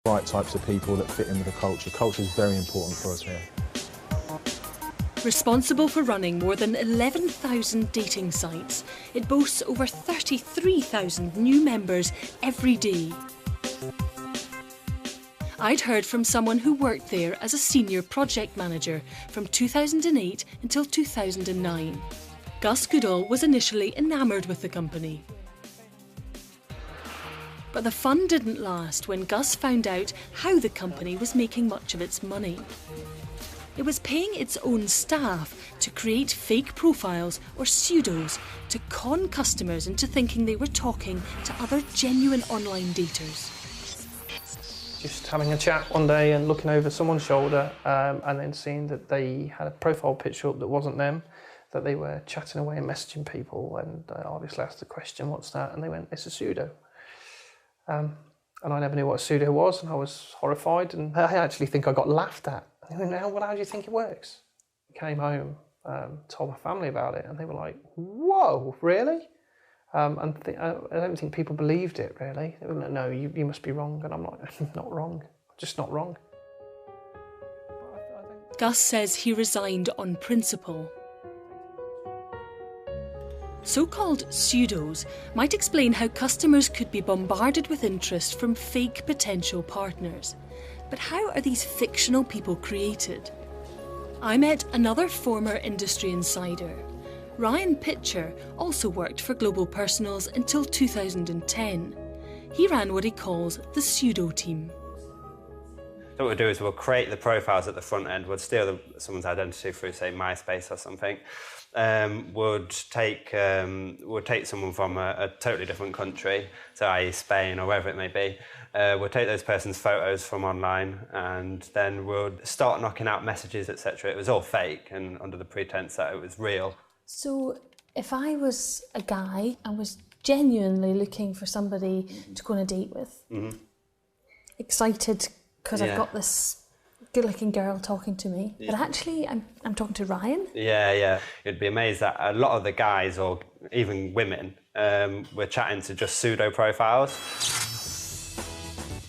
right types of people that fit in with the culture. Culture is very important for us here. Responsible for running more than 11,000 dating sites, it boasts over 33,000 new members every day. I'd heard from someone who worked there as a senior project manager from 2008 until 2009. Gus Goodall was initially enamoured with the company. But the fun didn't last when Gus found out how the company was making much of its money. It was paying its own staff to create fake profiles or pseudos to con customers into thinking they were talking to other genuine online daters. Just having a chat one day and looking over someone's shoulder and then seeing that they had a profile picture up that wasn't them, that they were chatting away and messaging people, and I obviously asked the question, what's that? And they went, it's a pseudo. And I never knew what a pseudo was, and I was horrified, and I actually think I got laughed at. And they went, well, how do you think it works? I came home, told my family about it, and they were like, whoa, really? I don't think people believed it, really. They were like, no, you must be wrong. And I'm like, I'm not wrong, I'm just not wrong. Gus says he resigned on principle. So-called pseudos might explain how customers could be bombarded with interest from fake potential partners. But how are these fictional people created? I met another former industry insider. Ryan Pitcher also worked for Global Personals until 2010. He ran what he calls the pseudo team. So what we'll do is we'll create the profiles at the front end. We'll steal someone's identity through, say, MySpace or something. Would take someone from a totally different country, so i.e. Spain or wherever it may be. We'll take those person's photos from online, and then we'll start knocking out messages, etc. It was all fake and under the pretense that it was real. So if I was a guy and was genuinely looking for somebody to go on a date with, excited because I've got this good-looking girl talking to me, but actually I'm talking to Ryan. Yeah. You'd be amazed that a lot of the guys, or even women, were chatting to just pseudo profiles.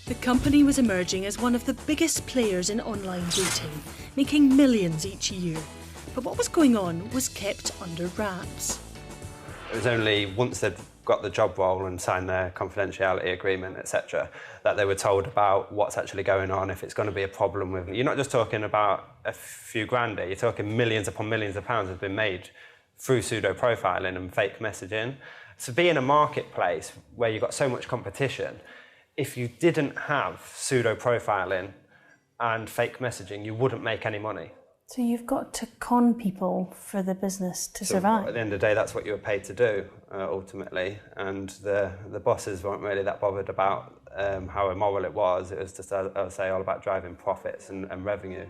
The company was emerging as one of the biggest players in online dating, making millions each year. But what was going on was kept under wraps. It was only once they'd got the job role and signed their confidentiality agreement, etc., that they were told about what's actually going on, if it's going to be a problem with... You're not just talking about a few grand here, you're talking millions upon millions of pounds have been made through pseudo-profiling and fake messaging. To be in a marketplace where you've got so much competition, if you didn't have pseudo-profiling and fake messaging, you wouldn't make any money. So you've got to con people for the business to survive. At the end of the day, that's what you were paid to do, ultimately. And the bosses weren't really that bothered about how immoral it was. It was just, I would say, all about driving profits and revenue.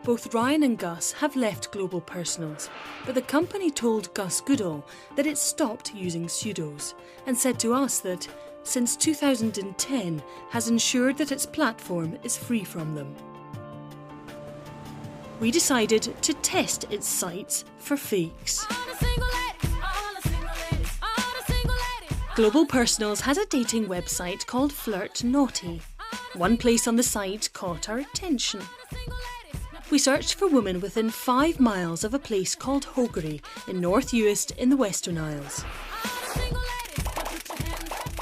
Both Ryan and Gus have left Global Personals, but the company told Gus Goodall that it stopped using pseudos and said to us that, since 2010, has ensured that its platform is free from them. We decided to test its sites for fakes. Global Personals has a dating website called Flirt Naughty. One place on the site caught our attention. We searched for women within 5 miles of a place called Hoggery in North Uist in the Western Isles.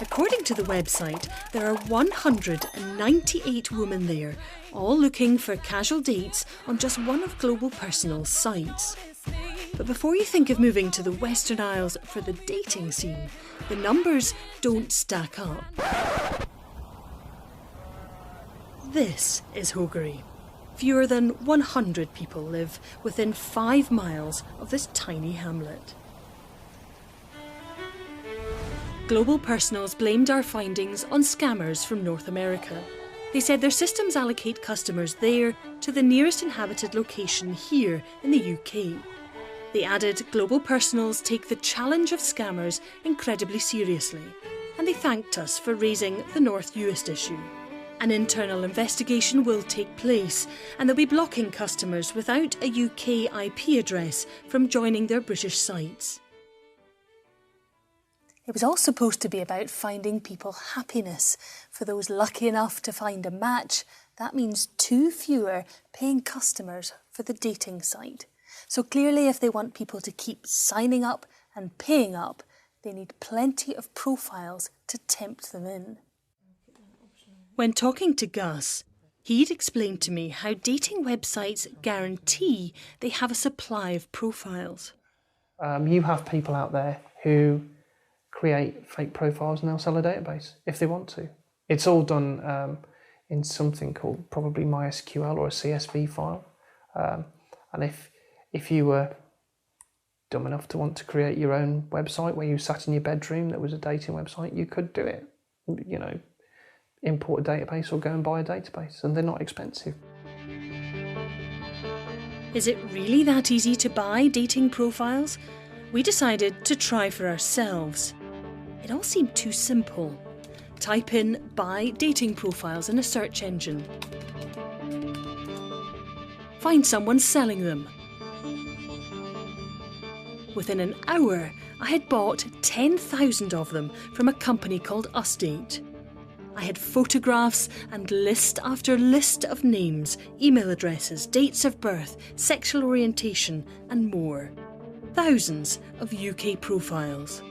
According to the website, there are 198 women there, all looking for casual dates on just one of Global Personal's sites. But before you think of moving to the Western Isles for the dating scene, the numbers don't stack up. This is Hoggery. Fewer than 100 people live within 5 miles of this tiny hamlet. Global Personals blamed our findings on scammers from North America. They said their systems allocate customers there to the nearest inhabited location here in the UK. They added Global Personals take the challenge of scammers incredibly seriously, and they thanked us for raising the North Uist issue. An internal investigation will take place, and they'll be blocking customers without a UK IP address from joining their British sites. It was all supposed to be about finding people happiness. For those lucky enough to find a match, that means 2 fewer paying customers for the dating site. So clearly, if they want people to keep signing up and paying up, they need plenty of profiles to tempt them in. When talking to Gus, he'd explained to me how dating websites guarantee they have a supply of profiles. You have people out there who create fake profiles and they'll sell a database if they want to. It's all done in something called probably MySQL or a CSV file. And if you were dumb enough to want to create your own website where you sat in your bedroom that was a dating website, you could do it. You know, import a database or go and buy a database, and they're not expensive. Is it really that easy to buy dating profiles? We decided to try for ourselves. It all seemed too simple. Type in "buy dating profiles" in a search engine. Find someone selling them. Within an hour, I had bought 10,000 of them from a company called Usdate. I had photographs and list after list of names, email addresses, dates of birth, sexual orientation and more. Thousands of UK profiles.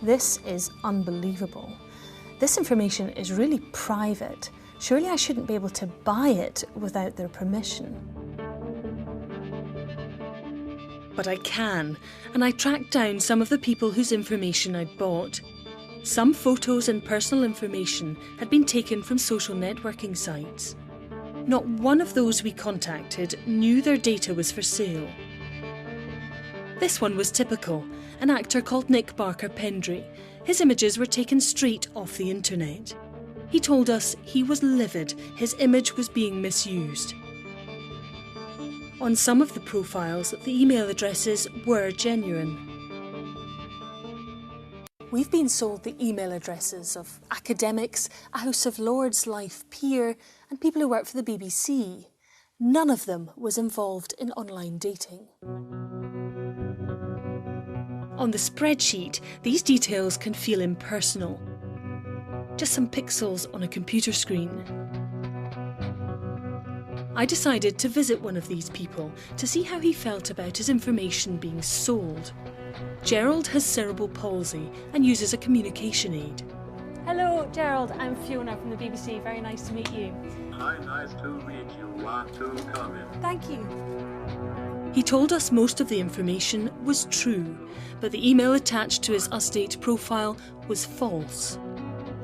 This is unbelievable. This information is really private. Surely I shouldn't be able to buy it without their permission. But I can, and I tracked down some of the people whose information I'd bought. Some photos and personal information had been taken from social networking sites. Not one of those we contacted knew their data was for sale. This one was typical, an actor called Nick Barker Pendry. His images were taken straight off the internet. He told us he was livid his image was being misused. On some of the profiles, the email addresses were genuine. We've been sold the email addresses of academics, a House of Lords life peer, and people who work for the BBC. None of them was involved in online dating. On the spreadsheet, these details can feel impersonal. Just some pixels on a computer screen. I decided to visit one of these people to see how he felt about his information being sold. Gerald has cerebral palsy and uses a communication aid. Hello, Gerald. I'm Fiona from the BBC. Very nice to meet you. Hi, nice to meet you. Want to come in? Thank you. He told us most of the information was true, but the email attached to his Usdate profile was false.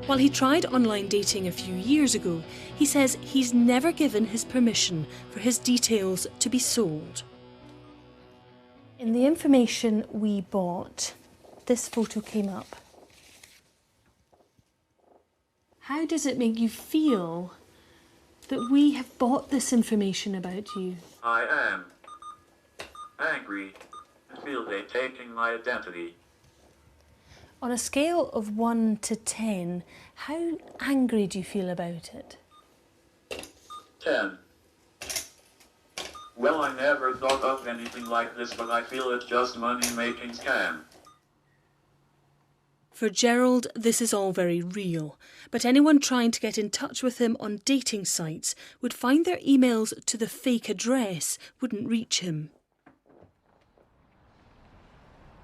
While he tried online dating a few years ago, he says he's never given his permission for his details to be sold. In the information we bought, this photo came up. How does it make you feel that we have bought this information about you? I am angry. I feel they're taking my identity. On a scale of 1 to 10, how angry do you feel about it? 10. Well, I never thought of anything like this, but I feel it's just money-making scam. For Gerald, this is all very real, but anyone trying to get in touch with him on dating sites would find their emails to the fake address wouldn't reach him.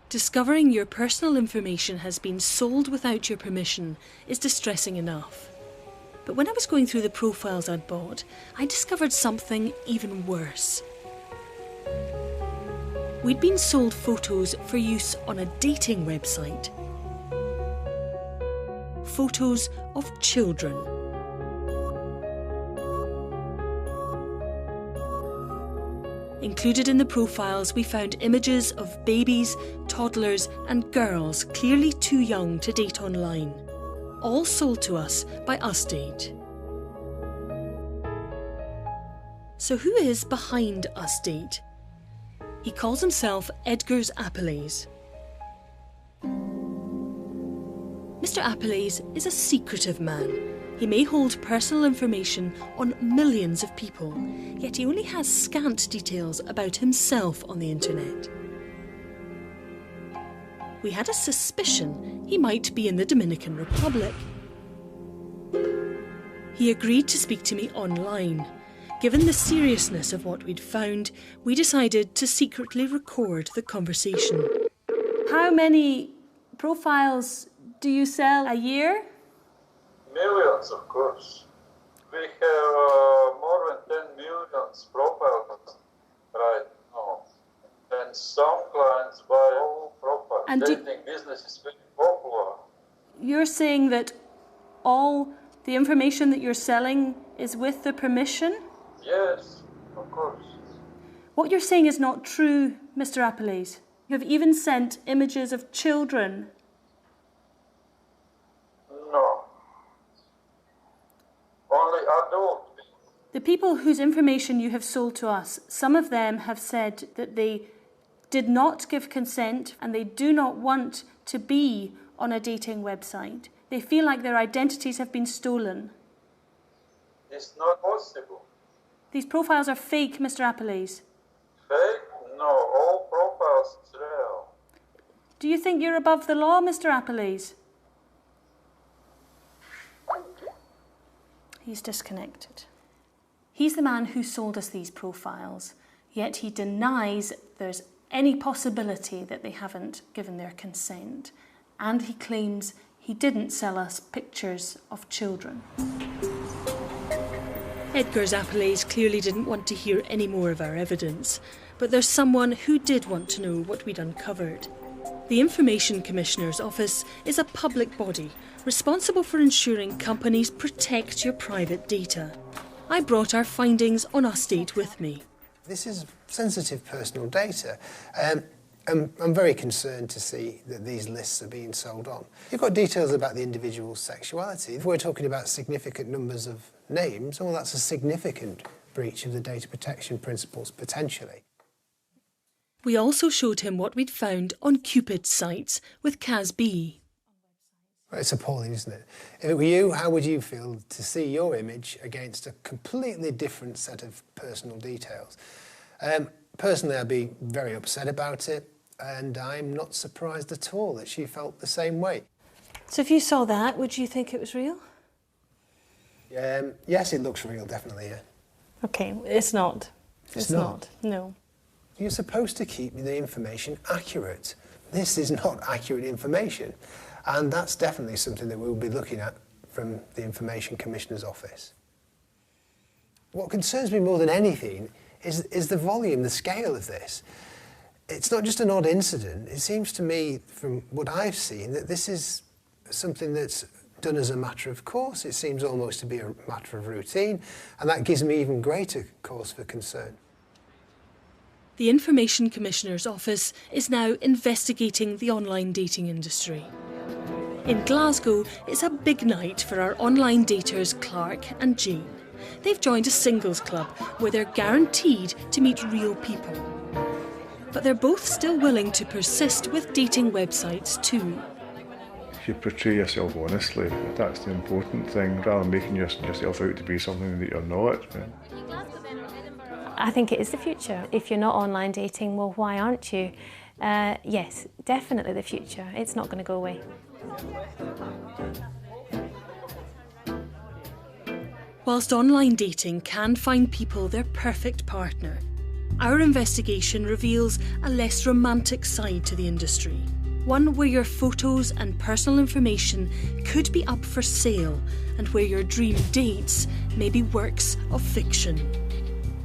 Discovering your personal information has been sold without your permission is distressing enough. But when I was going through the profiles I'd bought, I discovered something even worse. We'd been sold photos for use on a dating website. Photos of children. Included in the profiles, we found images of babies, toddlers and girls clearly too young to date online. All sold to us by Usdate. So who is behind Usdate? He calls himself Edgars Apelles. Mr. Apelles is a secretive man. He may hold personal information on millions of people, yet he only has scant details about himself on the internet. we had a suspicion he might be in the Dominican Republic. He agreed to speak to me online. Given the seriousness of what we'd found, we decided to secretly record the conversation. How many profiles do you sell a year? Millions, of course. We have more than 10 million profiles right now. And some clients buy all profiles. And dating business is very popular. You're saying that all the information that you're selling is with the permission? Yes, of course. What you're saying is not true, Mr. Appiles. You have even sent images of children. No. Only adult people. The people whose information you have sold to us, some of them have said that they did not give consent and they do not want to be on a dating website. They feel like their identities have been stolen. It's not possible. These profiles are fake, Mr. Appiles. Fake? No, all profiles is real. Do you think you're above the law, Mr. Appiles? He's disconnected. He's the man who sold us these profiles, yet he denies there's any possibility that they haven't given their consent, and he claims he didn't sell us pictures of children. Edgars Appiles clearly didn't want to hear any more of our evidence, but there's someone who did want to know what we'd uncovered. The Information Commissioner's Office is a public body responsible for ensuring companies protect your private data. I brought our findings on Austate with me. This is sensitive personal data. I'm very concerned to see that these lists are being sold on. You've got details about the individual's sexuality. If we're talking about significant numbers of names, well, that's a significant breach of the data protection principles, potentially. We also showed him what we'd found on Cupid's sites with CASB. It's appalling, isn't it? If it were you, how would you feel to see your image against a completely different set of personal details? Personally, I'd be very upset about it, and I'm not surprised at all that she felt the same way. So if you saw that, would you think it was real? Yes, it looks real, definitely, yeah. Okay, it's not. It's not? No. You're supposed to keep the information accurate. This is not accurate information. And that's definitely something that we'll be looking at from the Information Commissioner's Office. What concerns me more than anything is the volume, the scale of this. It's not just an odd incident. It seems to me, from what I've seen, that this is something that's done as a matter of course. It seems almost to be a matter of routine, and that gives me even greater cause for concern. The Information Commissioner's Office is now investigating the online dating industry. In Glasgow, it's a big night for our online daters Clark and Jane. They've joined a singles club where they're guaranteed to meet real people. But they're both still willing to persist with dating websites too. If you portray yourself honestly, that's the important thing, rather than making yourself out to be something that you're not. I think it is the future. If you're not online dating, well, why aren't you? Yes, definitely the future. It's not going to go away. Whilst online dating can find people their perfect partner, our investigation reveals a less romantic side to the industry. One where your photos and personal information could be up for sale and where your dream dates may be works of fiction.